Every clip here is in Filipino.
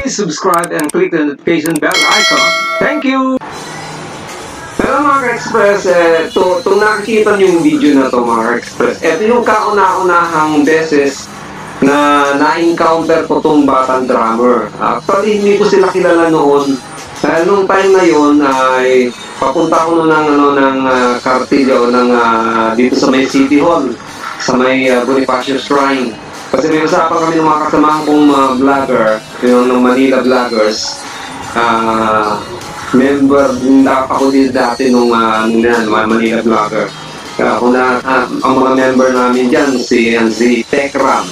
Please subscribe and click the notification bell icon. Thank you! Pero mga ka-express, itong nakikita niyo yung video na to mga ka-express, ito yung kauna-unahang beses na na-encounter ko tong batang drummer. Actually, hindi ko sila kilala noon. Dahil nung time na yun ay papunta ko ng Cartillo dito sa may City Hall, sa may Bonifacio Shrine. Kasi may usapan kami ng mga kasamahan kong vlogger, yung Manila Vloggers. Member din ako din dati nung Manila Vlogger. Ang mga member namin dyan, si Tekram,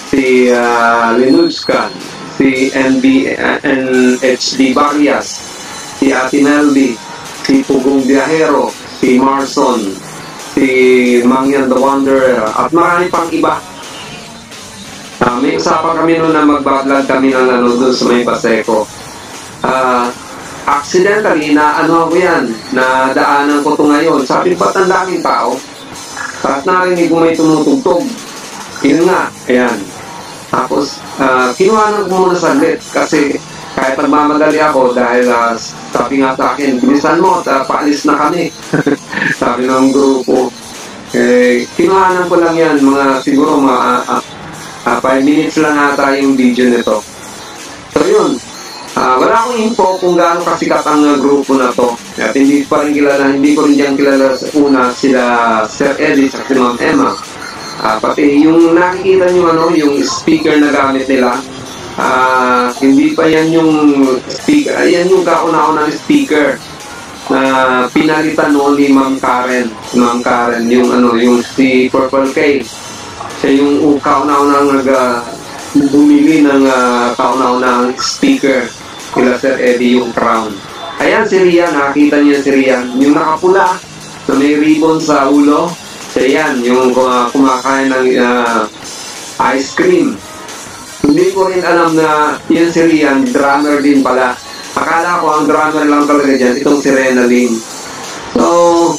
si Linutskan, si NHD Barrias, si Ate Melby, si Pugong Biahero, si Marson, si Mangyan the Wanderer, at marami pang iba. May usapan kami noon na mag-vlog kami ng doon sa may Paseco. Accidentally, ako yan, na daanan ko ito ngayon. Sabi ko, ba't ang daming tao? At narinig ko may tumutugtog. Yun nga, ayan. Tapos, kinuha ko muna saglit kasi kahit nagmamadali ako dahil sabi nga sa akin, bilisan mo at paalis na kami. Sabi ng grupo. Kinuhanan ko lang yan, siguro 5 minutes lang ata yung video nito. So yun. Wala akong info kung gaano kasikat ang grupo na to. At hindi ko rin dyan kilala sa una sila Sir Eddie at si Ma'am Emma. Pati yung nakikita nyo yung speaker na gamit nila, hindi pa yan yung speaker. Ayan yung kauna-unang speaker na pinalitan noon ni Ma'am Karen. Ma'am Karen, yung si Purple K. Siya yung kauna-unang bumili ng kauna-unang speaker nila Sir Eddie, yung Crown. Ayan si Rian, nakakita niyo si Rian, yung nakapula na may ribbon sa ulo. Siya yan, yung kumakain ng ice cream. Hindi ko rin alam na yan si Rian, drummer din pala. Akala ko ang drummer lang talaga dyan, itong si Renalyn. So,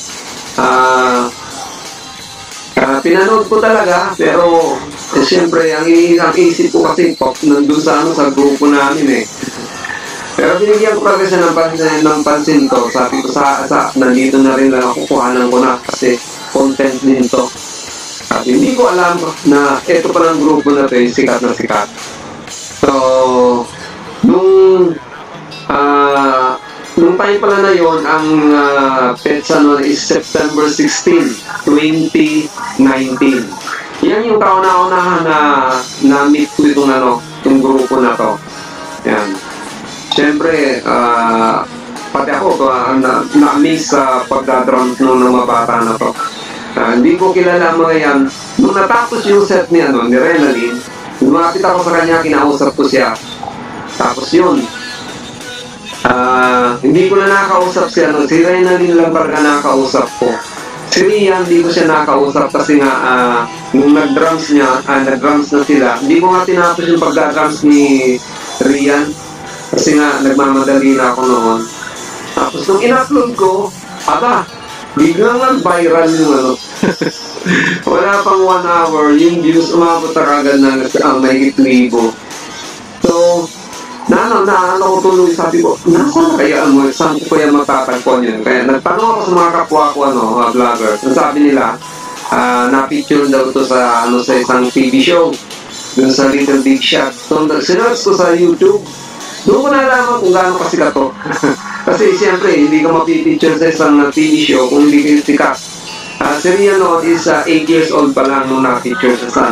pinanood ko talaga, pero siyempre, ang isip ko kasi nandun sa grupo namin eh. Pero binigyan ko talaga siya ng pansin ko. Sabi ko nandito na rin lang ako, kuhanan ko na kasi content din to. At hindi ko alam na ito palang grupo na ito yung sikat na sikat. So, nung time pala na yon, ang petsa noon is September 16, 2019. Yan yung kauna-unahan na meet ko itong grupo na to. Yan. Siyempre, pati ako na-miss sa pagdadrums nung mga bata na to. Hindi ko kilala ang mga yan. Nung natapos yung set ni Renalyn, lumapit ako sa kanya, kinausap ko siya. Tapos yun, hindi ko na nakausap siya. Si Renalyn lang talaga nakausap ko. Si Rian, hindi ko siya nakausap kasi nga nung nag-drums na sila. Hindi ko nga tinapos yung pagdadrums ni Rian kasi nga nagmamadali na ako noon. Tapos nung in-upload ko, biglang nag-viral yung wala pang 1 hour, yung views umabot na kagad ang may 1,000. So, ko tuloy, sabi ko, nasaan kaya saan ko kaya matatagpuan yun? Kaya nagtanong ako sa mga kapwa ko, vloggers. Sabi nila, na-picture daw ito sa isang TV show, dun sa Little Big Shot. So, sinerch ko sa YouTube, doon ko nalaman kung gaano kasikat to. Kasi siyempre, hindi ka mapipicture sa isang TV show kung hindi ka sikat. Si Rian is 8 years old pa lang nung na-picture sa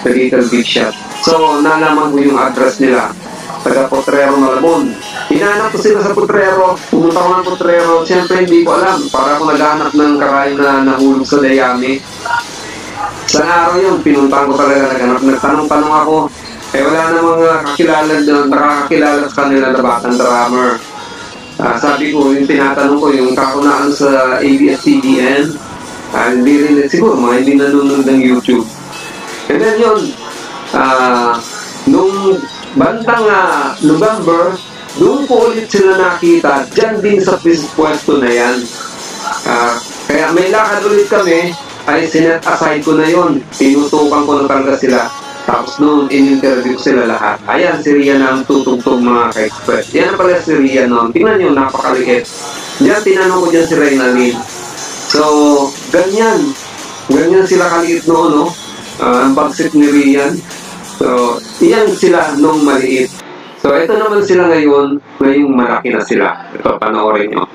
Little Big Shot. So, nalaman ko yung address nila. Taga Potrero, Malabon. Hinahanap ko sila sa Potrero. Pumunta ko ng Potrero. Siyempre, hindi ko alam. Para ako naghahanap ng karayo na nahulog sa dayami. Sa araw yun, pinuntahan ko talaga naghanap. Nagtanong-tanong ako. Wala namang nakakakilala sa kanila na batang drummer. Sabi ko, yung tinatanong ko, yung kakunaan sa ABS-CBN, hindi rin, siguro mga hindi nanonood ng YouTube. And then yun, nung bandang November, doon ko ulit sila nakita, dyan din sa pwesto na yan. Kaya may lakad ulit kami, ay sinet aside ko na yon. Tinutukan ko na talaga sila. Tapos noon, in-interview ko sila lahat. Ayan, si Rian ang tutugtog mga ka-express. Yan pala si Rian noon. Tingnan nyo, napakaliit. Diyan, tinanong ko dyan si Reynalyn. So, ganyan. Ganyan sila kaliit noon, no? Ang bagsit ni Rian. So, iyan sila nung maliit. So, ito naman sila ngayon. Ngayong malaki na sila. Ito, panoorin nyo.